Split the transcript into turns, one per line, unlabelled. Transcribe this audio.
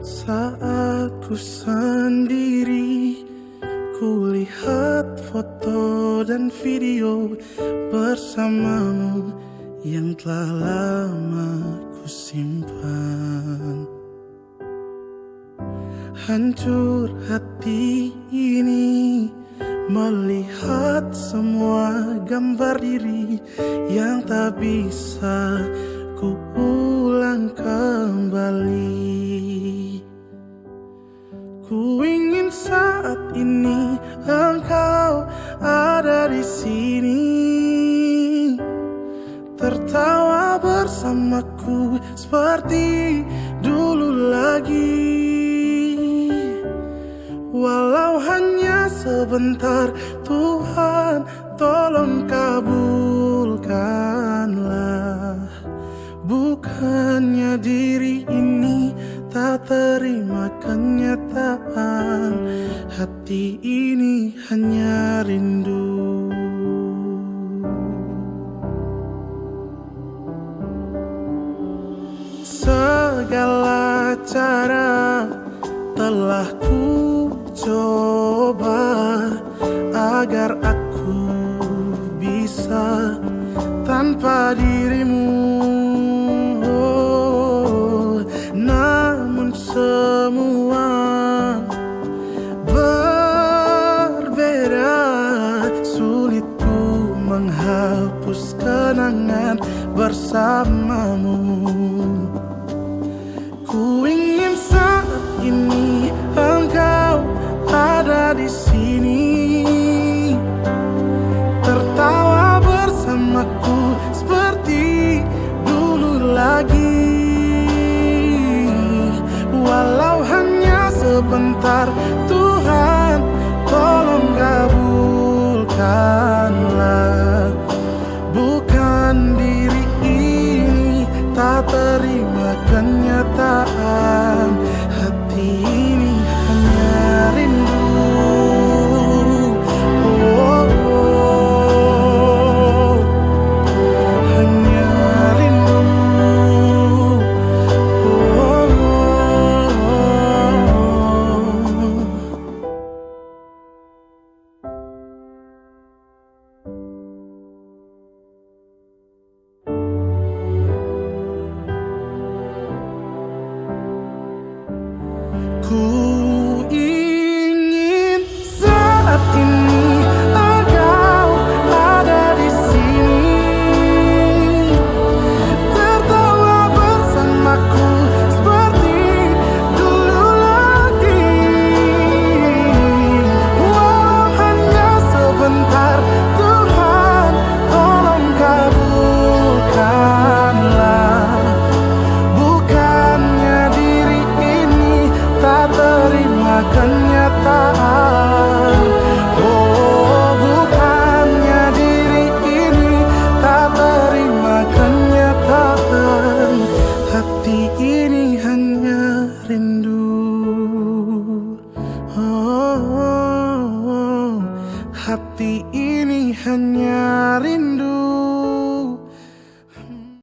Saat ku sendiri, kulihat foto dan video bersamamu yang telah lama ku simpan. Hancur hati ini melihat semua gambar diri yang tak bisa ku ulang kembali. Ku ingin saat ini engkau ada di sini, tertawa bersamaku seperti dulu lagi. Walau hanya sebentar, Tuhan tolong kabulkanlah. Bukannya diri ini tak terima kenyataan, hati ini hanya rindu. Segala cara telah ku coba agar aku bisa tanpa dirimu. Namun semua berbeda, sulit ku menghapus kenangan bersamamu. Ku ingin saat ini engkau ada di sini, tertawa bersamaku seperti dulu lagi. Walau hanya sebentar, Tuhan tolong kabulkanlah. Bukan diri ini tak terima kenyataan, hati ini hanya rindu. Oh, oh, hanya rindu. Oh, ku